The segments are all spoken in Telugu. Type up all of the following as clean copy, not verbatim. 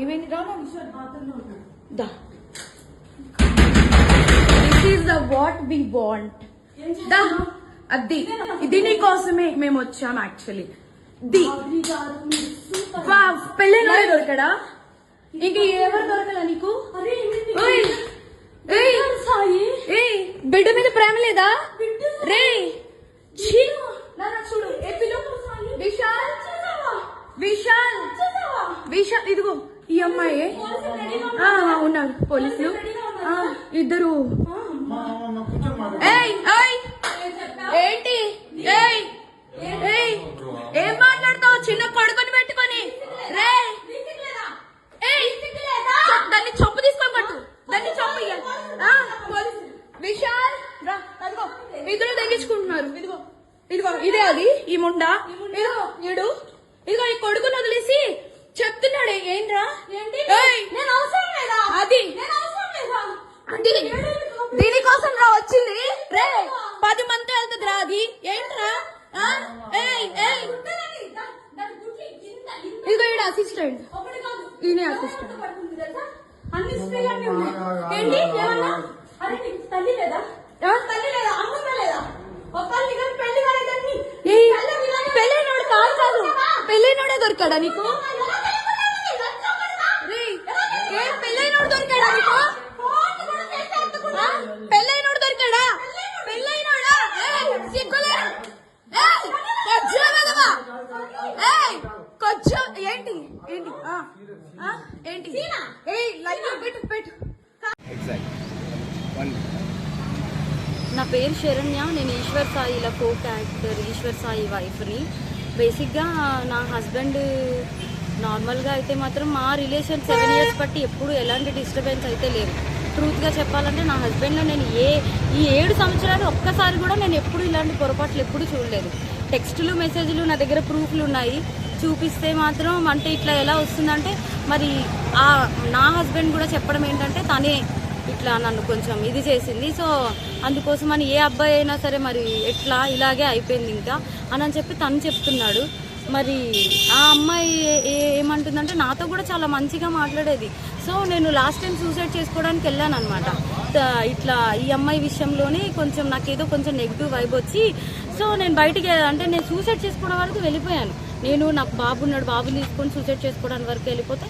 ఏమైంది రా దా this is the what we want దా అది ఇది నీ కోసమే మేము వచ్చాం యాక్చువల్లీ ది పెళ్ళైన దొరకడా ఇంక ఎవరు దొరకలా నీకు బిడ్డ మీద ప్రేమ లేదా రే చూడు విశాల్ విశాల్ విశాల్ ఇదిగో ఈ అమ్మాయి ఉన్నారు పోలీసులు ఇద్దరు ఏంటి ఏం మాట్లాడతావు చిన్న కొడుకుని పెట్టుకొని రే దాన్ని చొప్పు తీసుకొని కట్టు దాన్ని చొప్పు విశాల్ రా అదిగో ఇద్దరు తగ్గించుకుంటున్నారు ఇదిగో ఇదిగో ఇదే అది ఈ ముండా ఇదిగో ఈడు ఇదిగో ఈ కొడుకుని వదిలేసి చెప్తున్నాడే ఏంట్రా అది దీనికోసం రా వచ్చింది రే 10 మంది వెళ్తుంది రా అది ఏంట్రా ఇదిగో ఈడ అసిస్టెంట్ ఈయన అసిస్టెంట్ పెళ్ళైనోడు కాదు పెళ్ళైనోడే దొరికాడా నీకు పెళ్ళైనోడు దొరికాడా నీకు పెళ్ళైనోడు దొరికాడా పెళ్ళైనోడా సిగ్గులే కొంచెం ఏంటి ఏంటి ఏంటి పెట్టు పెట్టు నా పేరు శరణ్య నేను ఈశ్వర్ సాయిల కో క్యారెక్టర్ ఈశ్వర్ సాయి వైఫ్ని బేసిక్గా నా హస్బెండ్ నార్మల్గా అయితే మాత్రం మా రిలేషన్ 7 years బట్టి ఎప్పుడు ఎలాంటి డిస్టర్బెన్స్ అయితే లేవు ట్రూత్గా చెప్పాలంటే నా హస్బెండ్లో నేను ఈ 7 సంవత్సరాలు ఒక్కసారి కూడా నేను ఎప్పుడు ఇలాంటి పొరపాట్లు ఎప్పుడు చూడలేదు టెక్స్టులు మెసేజ్లు నా దగ్గర ప్రూఫ్లు ఉన్నాయి చూపిస్తే మాత్రం అంటే ఇట్లా ఎలా వస్తుందంటే మరి నా హస్బెండ్ కూడా చెప్పడం ఏంటంటే తనే ఇట్లా నన్ను కొంచెం ఇది చేసింది సో అందుకోసమని ఏ అబ్బాయి అయినా సరే మరి ఎట్లా ఇలాగే అయిపోయింది ఇంకా అని చెప్పి తను చెప్తున్నాడు మరి ఆ అమ్మాయి ఏమంటుందంటే నాతో కూడా చాలా మంచిగా మాట్లాడేది సో నేను లాస్ట్ టైం సూసైడ్ చేసుకోవడానికి వెళ్ళాను అనమాట ఇట్లా ఈ అమ్మాయి విషయంలోనే కొంచెం నాకేదో కొంచెం నెగిటివ్ వైబ్ వచ్చి సో నేను బయటికి అంటే నేను సూసైడ్ చేసుకోవడం వరకు వెళ్ళిపోయాను నేను నాకు బాబు ఉన్నాడు బాబుని తీసుకొని సూసైడ్ చేసుకోవడానికి వరకు వెళ్ళిపోతే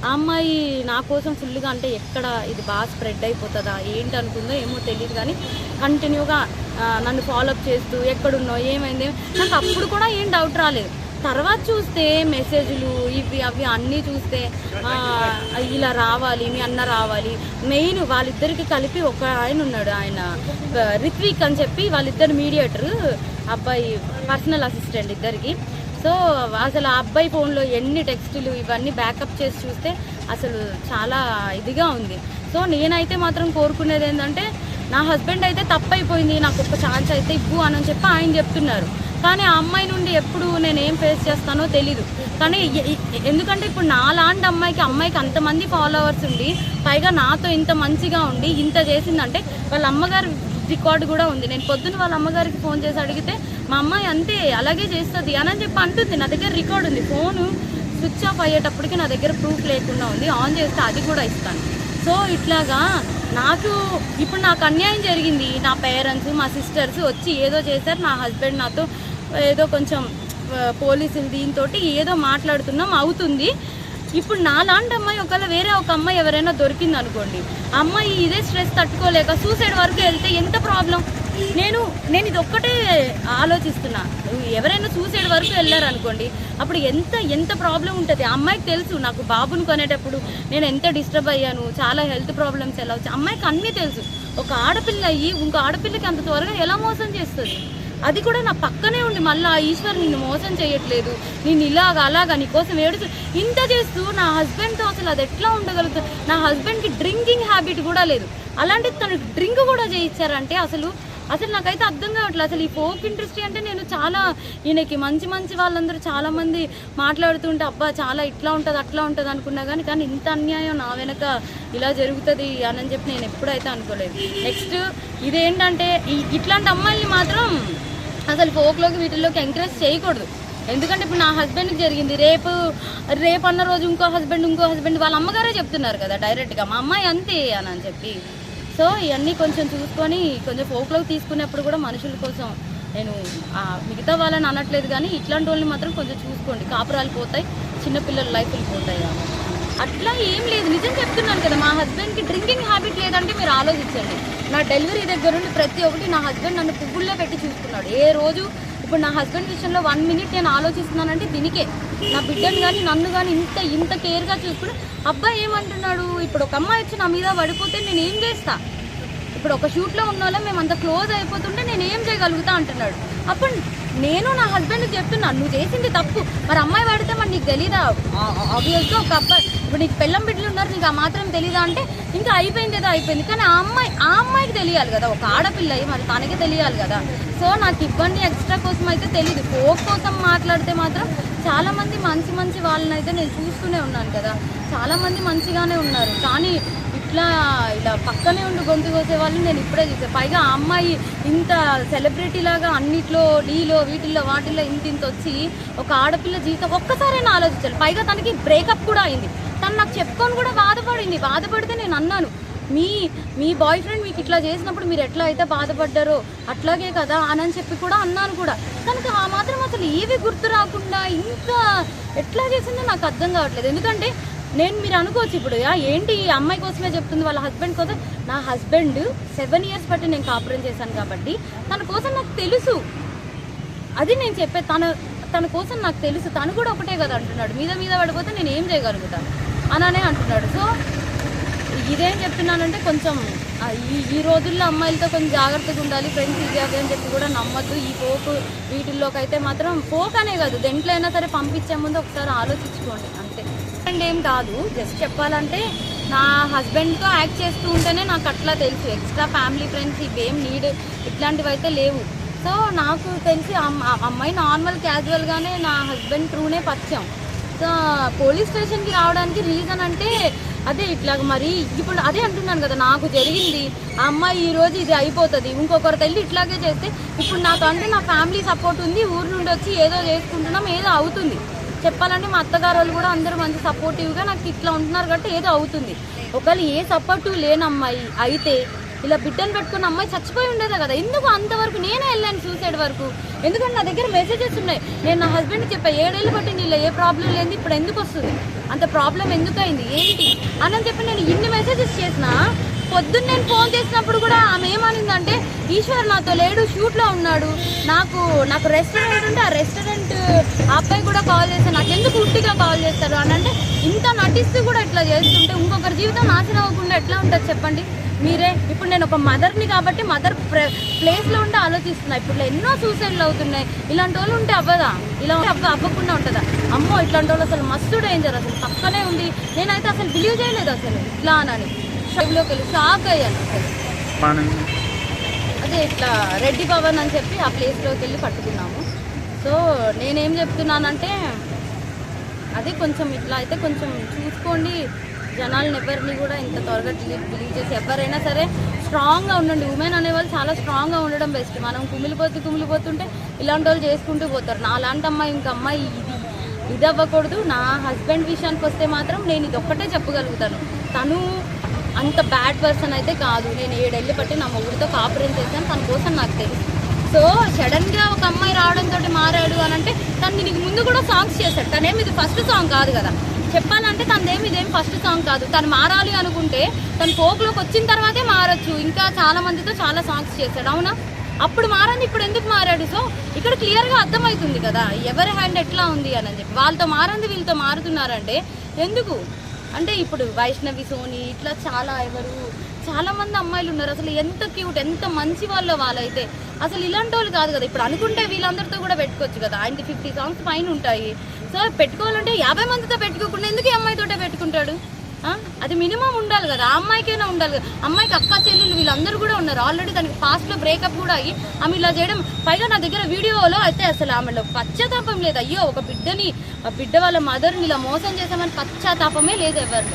ఆ అమ్మాయి నా కోసం ఫుల్గా అంటే ఎక్కడ ఇది బాగా స్ప్రెడ్ అయిపోతుందా ఏంటి అనుకుందో ఏమో తెలియదు కానీ కంటిన్యూగా నన్ను ఫాలోఅప్ చేస్తూ ఎక్కడున్నావు ఏమైంది నాకు అప్పుడు కూడా ఏం డౌట్ రాలేదు తర్వాత చూస్తే మెసేజ్లు ఇవి అవి అన్నీ చూస్తే ఇలా రావాలి మీ అన్న రావాలి మెయిన్ వాళ్ళిద్దరికి కలిపి ఒక ఆయన ఉన్నాడు ఆయన రిత్విక్ అని చెప్పి వాళ్ళిద్దరు మీడియేటర్ అబ్బాయి పర్సనల్ అసిస్టెంట్ ఇద్దరికి సో అసలు ఆ అబ్బాయి ఫోన్లో ఎన్ని టెక్స్టులు ఇవన్నీ బ్యాకప్ చేసి చూస్తే అసలు చాలా ఇదిగా ఉంది సో నేనైతే మాత్రం కోరుకునేది ఏంటంటే నా హస్బెండ్ అయితే తప్పైపోయింది నాకు ఒక ఛాన్స్ అయితే ఇవ్వు అని చెప్పి ఆయన చెప్తున్నారు కానీ ఆ అమ్మాయి నుండి ఎప్పుడు నేను ఏం ఫేస్ చేస్తానో తెలీదు కానీ ఎందుకంటే ఇప్పుడు నాలాంటి అమ్మాయికి అంతమంది ఫాలోవర్స్ ఉండి పైగా నాతో ఇంత మంచిగా ఉండి ఇంత చేసిందంటే వాళ్ళ అమ్మగారు రికార్డు కూడా ఉంది నేను పొద్దున్న వాళ్ళ అమ్మగారికి ఫోన్ చేసి అడిగితే మా అమ్మాయి అంతే అలాగే చేస్తుంది అని చెప్పి అంటుంది నా దగ్గర రికార్డు ఉంది ఫోను స్విచ్ ఆఫ్ అయ్యేటప్పటికి నా దగ్గర ప్రూఫ్ లేకుండా ఉంది ఆన్ చేస్తే అది కూడా ఇస్తాను సో ఇట్లాగా ఇప్పుడు నాకు అన్యాయం జరిగింది నా పేరెంట్స్ మా సిస్టర్స్ వచ్చి ఏదో చేశారు నా హస్బెండ్ నాతో ఏదో కొంచెం పోలీసులు దీంతో ఏదో మాట్లాడుతున్నాం అవుతుంది ఇప్పుడు నాలాంటి అమ్మాయి ఒకవేళ వేరే ఒక అమ్మాయి ఎవరైనా దొరికింది అనుకోండి అమ్మాయి ఇదే స్ట్రెస్ తట్టుకోలేక సూసైడ్ వరకు వెళ్తే ఎంత ప్రాబ్లం నేను ఇది ఒక్కటే ఆలోచిస్తున్నా ఎవరైనా సూసైడ్ వరకు వెళ్ళారు అనుకోండి అప్పుడు ఎంత ప్రాబ్లం ఉంటుంది ఆ అమ్మాయికి తెలుసు నాకు బాబుని కొనేటప్పుడు నేను ఎంత డిస్టర్బ్ అయ్యాను చాలా హెల్త్ ప్రాబ్లమ్స్ ఎలా వచ్చాయి అమ్మాయికి అన్నీ తెలుసు ఒక ఆడపిల్ల అయ్యి ఇంకో ఆడపిల్లకి అంత త్వరగా ఎలా మోసం చేస్తుంది అది కూడా నా పక్కనే ఉండి మళ్ళీ ఈశ్వర్ నిన్ను మోసం చేయట్లేదు నేను అలాగా నీకోసం ఏడుచు ఇంత చేస్తూ నా హస్బెండ్తో అసలు అది ఎట్లా ఉండగలుగుతుంది నా హస్బెండ్కి డ్రింకింగ్ హ్యాబిట్ కూడా లేదు అలాంటిది తనకు డ్రింక్ కూడా చేయించారంటే అసలు నాకైతే అర్థం కావట్లేదు అసలు ఈ ఫోక్ ఇండస్ట్రీ అంటే నేను చాలా ఈయనకి మంచి వాళ్ళందరూ చాలామంది మాట్లాడుతుంటే అబ్బా చాలా ఇట్లా ఉంటుంది అట్లా ఉంటుంది అనుకున్నా కానీ ఇంత అన్యాయం నా వెనక ఇలా జరుగుతుంది అని చెప్పి నేను ఎప్పుడైతే అనుకోలేదు నెక్స్ట్ ఇదేంటంటే ఇట్లాంటి అమ్మాయిని మాత్రం అసలు ఫోక్లోకి వీటిల్లోకి ఎంకరేజ్ చేయకూడదు ఎందుకంటే ఇప్పుడు నా హస్బెండ్కి జరిగింది, రేపు అన్న రోజు ఇంకో హస్బెండ్ వాళ్ళ అమ్మగారే చెప్తున్నారు కదా డైరెక్ట్గా మా అమ్మాయి అంతే అని చెప్పి. సో ఇవన్నీ కొంచెం చూసుకొని కొంచెం ఫోక్లోకి తీసుకునేప్పుడు కూడా మనుషుల కోసం నేను మిగతా వాళ్ళని అనట్లేదు, కానీ ఇట్లాంటి వాళ్ళని మాత్రం కొంచెం చూసుకోండి. కాపురాలు పోతాయి, చిన్నపిల్లల లైఫ్లు పోతాయి. అట్లా ఏం లేదు, నిజం చెప్తున్నాను కదా. మా హస్బెండ్కి డ్రింకింగ్ హ్యాబిట్ లేదంటే మీరు ఆలోచించండి. నా డెలివరీ దగ్గర నుండి ప్రతి ఒక్కటి నా హస్బెండ్ నన్ను పువ్వుల్లో పెట్టి చూసుకున్నాడు. ఏ రోజు ఇప్పుడు నా హస్బెండ్ విషయంలో 1 మినిట్ నేను ఆలోచిస్తున్నానంటే దీనికే. నా బిడ్డను కానీ నన్ను కానీ ఇంత కేర్గా చూసుకుని అబ్బాయి ఏమంటున్నాడు, ఇప్పుడు ఒక అమ్మాయి వచ్చి నా మీద పడిపోతే నేను ఏం చేస్తా, ఇప్పుడు ఒక షూట్లో ఉన్న వాళ్ళం మేము అంత క్లోజ్ అయిపోతుంటే నేను ఏం చేయగలుగుతా అంటున్నాడు. అప్పుడు నేను నా హస్బెండ్కి చెప్తున్నాను, నువ్వు చేసింది తప్పు, మరి అమ్మాయి పడితే మరి నీకు తెలీదా? ఆబ్వియస్గా ఒక అబ్బాయి ఇప్పుడు నీకు పెళ్ళం బిడ్డలు ఉన్నారు, నీకు ఆ మాత్రం తెలీదా అంటే ఇంకా అయిపోయింది ఏదో అయిపోయింది. కానీ ఆ అమ్మాయికి తెలియాలి కదా, ఒక ఆడపిల్ల మరి తనకి తెలియాలి కదా. సో నాకు ఇబ్బంది ఎక్స్ట్రా కోసం అయితే తెలీదు. ఫోక్ కోసం మాట్లాడితే మాత్రం చాలామంది మంచి వాళ్ళని అయితే నేను చూస్తూనే ఉన్నాను కదా, చాలామంది మంచిగానే ఉన్నారు. కానీ ఇలా పక్కనే ఉండి గొంతు కోసే వాళ్ళు నేను ఇప్పుడే చూసాను. పైగా ఆ అమ్మాయి ఇంత సెలబ్రిటీ లాగా అన్నిట్లో డీలో వీటిల్లో వాటిల్లో ఇంత వచ్చి ఒక ఆడపిల్ల జీవితం ఒక్కసారైనా ఆలోచించాలి. పైగా తనకి బ్రేకప్ కూడా అయింది. తను నాకు చెప్పుకొని కూడా బాధపడితే నేను అన్నాను, మీ బాయ్ ఫ్రెండ్ మీకు ఇట్లా చేసినప్పుడు మీరు ఎట్లా అయితే బాధపడ్డారో అట్లాగే కదా అని చెప్పి కూడా అన్నాను కూడా. తనకు ఆ మాత్రం అసలు ఏవి గుర్తు రాకుండా ఇంకా ఎట్లా చేసిందో నాకు అర్థం కావట్లేదు. ఎందుకంటే మీరు అనుకోవచ్చు ఇప్పుడు ఏంటి ఈ అమ్మాయి కోసమే చెప్తుంది వాళ్ళ హస్బెండ్ కోసం. నా హస్బెండ్ 7 years బట్టి నేను కాపురం చేశాను కాబట్టి తన కోసం నాకు తెలుసు. అది నేను చెప్పే, తన కోసం నాకు తెలుసు. తను కూడా ఒకటే కదా అంటున్నాడు, మీద పడిపోతే నేను ఏం చేయగలుగుతాను అననే అంటున్నాడు. సో ఇదేం చెప్తున్నానంటే కొంచెం ఈ రోజుల్లో అమ్మాయిలతో కొంచెం జాగ్రత్తగా ఉండాలి. ఫ్రెండ్స్ ఇది అది అని చెప్పి కూడా నమ్మద్దు. ఈ ఫోక్ వీటిల్లోకి అయితే మాత్రం ఫోక్ అనే కాదు, దేంట్లో అయినా సరే పంపించే ముందు ఒకసారి ఆలోచించుకోండి అంతే. అండ్ ఏం కాదు, జస్ట్ చెప్పాలంటే నా హస్బెండ్తో యాక్ట్ చేస్తూ ఉంటేనే నాకు అట్లా తెలుసు. ఎక్స్ట్రా ఫ్యామిలీ ఫ్రెండ్స్ ఇవేం నీడ్ ఇట్లాంటివి అయితే లేవు. సో నాకు తెలిసి అమ్మాయి నార్మల్ క్యాజువల్గానే నా హస్బెండ్ త్రూనే పరిచయం. సో పోలీస్ స్టేషన్కి రావడానికి రీజన్ అంటే అదే ఇట్లాగ మరి ఇప్పుడు అదే అంటున్నాను కదా, నాకు జరిగింది ఆ అమ్మాయి ఈరోజు ఇది అయిపోతుంది, ఇంకొకరు వెళ్ళి ఇట్లాగే చేస్తే ఇప్పుడు నాకు అంటే నా ఫ్యామిలీ సపోర్ట్ ఉంది, ఊరు నుండి వచ్చి ఏదో చేసుకుంటున్నాం, ఏదో అవుతుంది. చెప్పాలంటే మా అత్తగారు వాళ్ళు కూడా అందరూ మంచి సపోర్టివ్గా నాకు ఇట్లా ఉంటున్నారు కాబట్టి ఏదో అవుతుంది. ఒకవేళ ఏ సపోర్టివ్ లేని అమ్మాయి అయితే ఇలా బిడ్డను పెట్టుకున్న అమ్మాయి చచ్చిపోయి ఉండేదా కదా. ఎందుకు అంతవరకు నేనే వెళ్ళాను సూసైడ్ వరకు. ఎందుకంటే నా దగ్గర మెసేజెస్ ఉన్నాయి. నేను నా హస్బెండ్కి చెప్పా 7 ఏళ్ళు పట్టింది ఇలా ఏ ప్రాబ్లం లేదు, ఇప్పుడు ఎందుకు వస్తుంది, అంత ప్రాబ్లం ఎందుకు అయింది ఏంటి అని చెప్పి నేను ఇన్ని మెసేజెస్ చేసినా పొద్దున్న నేను ఫోన్ చేసినప్పుడు కూడా ఆమె ఏమనిందంటే ఈశ్వర్ నాతో లేడు, షూట్లో ఉన్నాడు, నాకు రెస్టారెంట్ ఉంటే ఆ రెస్టారెంట్ అబ్బాయి కూడా కాల్ చేస్తాను, నాకు ఎందుకు ఉట్టిగా కాల్ చేస్తారు అని అంటే ఇంత నటిస్తూ కూడా ఇట్లా చేస్తుంటే ఇంకొకరి జీవితం నాశనం అవ్వకుండా ఎట్లా ఉంటుంది చెప్పండి మీరే. ఇప్పుడు నేను ఒక మదర్ని కాబట్టి మదర్ ప్లేస్లో ఉంటే ఆలోచిస్తున్నా. ఇప్పుడు ఎన్నో సూసైడ్లు అవుతున్నాయి. ఇలాంటి వాళ్ళు ఉంటే అవ్వదా, ఇలా అవ్వకుండా ఉంటుందా? అమ్మో ఇట్లాంటి వాళ్ళు అసలు మస్తు డేంజర్. అసలు పక్కనే ఉంది, నేనైతే అసలు బిలీవ్ చేయలేదు అసలు ఇట్లా అని. షాప్లోకి వెళ్ళి షాక్ అయ్యాను అసలు. అదే ఇట్లా రెడ్డి భవన్ అని చెప్పి ఆ ప్లేస్లోకి వెళ్ళి పట్టుకున్నాము. సో నేనేం చెప్తున్నానంటే అదే కొంచెం ఇట్లా అయితే కొంచెం చూసుకోండి. జనాలను ఎవరిని కూడా ఇంత త్వరగా బిలీవ్ చేసి ఎవరైనా సరే స్ట్రాంగ్గా ఉండండి. ఉమెన్ అనేవాళ్ళు చాలా స్ట్రాంగ్గా ఉండడం బెస్ట్. మనం కుమిలిపోతుంటే ఇలాంటి వాళ్ళు చేసుకుంటూ పోతారు. నా అలాంటి అమ్మాయి ఇంక అమ్మాయి ఇది అవ్వకూడదు. నా హస్బెండ్ విషయానికి వస్తే మాత్రం నేను ఇది ఒక్కటే చెప్పగలుగుతాను, తను అంత బ్యాడ్ పర్సన్ అయితే కాదు. నేను 7 ఏళ్ళు బట్టి నా మొగుడితో కాపురం చేశాను, తన కోసం నాకు తెలుసు. సో సడన్గా ఒక అమ్మాయి రావడంతో మారాడు అని అంటే తను దీనికి ముందు కూడా సాంగ్స్ చేశాడు. తనేమి ఇది ఫస్ట్ సాంగ్ కాదు కదా, చెప్పాలంటే ఇదేం ఫస్ట్ సాంగ్ కాదు. తను మారాలి అనుకుంటే తను ఫోక్లోకి వచ్చిన తర్వాతే మారచ్చు. ఇంకా చాలా మందితో చాలా సాంగ్స్ చేశాడు, అవునా? అప్పుడు మారండి, ఇప్పుడు ఎందుకు మారాడు? సో ఇక్కడ క్లియర్గా అర్థమవుతుంది కదా ఎవరి హ్యాండ్ ఎట్లా ఉంది అని చెప్పి. వాళ్ళతో మారంది వీళ్ళతో మారుతున్నారంటే ఎందుకు అంటే ఇప్పుడు వైష్ణవి, సోని ఇట్లా చాలా మంది అమ్మాయిలు ఉన్నారు. అసలు ఎంత క్యూట్, ఎంత మంచి వాళ్ళైతే అసలు ఇలాంటి వాళ్ళు కాదు కదా. ఇప్పుడు అనుకుంటే వీళ్ళందరితో కూడా పెట్టుకోవచ్చు కదా. ఆయనకి 50 సాంగ్స్ పైన ఉంటాయి. సో పెట్టుకోవాలంటే 50 మందితో పెట్టుకోకుండా ఎందుకు ఈ అమ్మాయితోటే పెట్టుకుంటాడు? అది మినిమం ఉండాలి కదా, ఆ అమ్మాయికైనా ఉండాలి కదా. అమ్మాయికి అక్క చెల్లెలు వీళ్ళందరూ కూడా ఉన్నారు. ఆల్రెడీ తనకి పాస్ట్లో బ్రేకప్ కూడా అయ్యి ఆమె ఇలా చేయడం. పైగా నా దగ్గర వీడియోలో అయితే అసలు ఆమెలో పశ్చాత్తాపం లేదు. అయ్యో ఒక బిడ్డ వాళ్ళ మదర్ని ఇలా మోసం చేసామని పశ్చాత్తాపమే లేదు ఎవరు.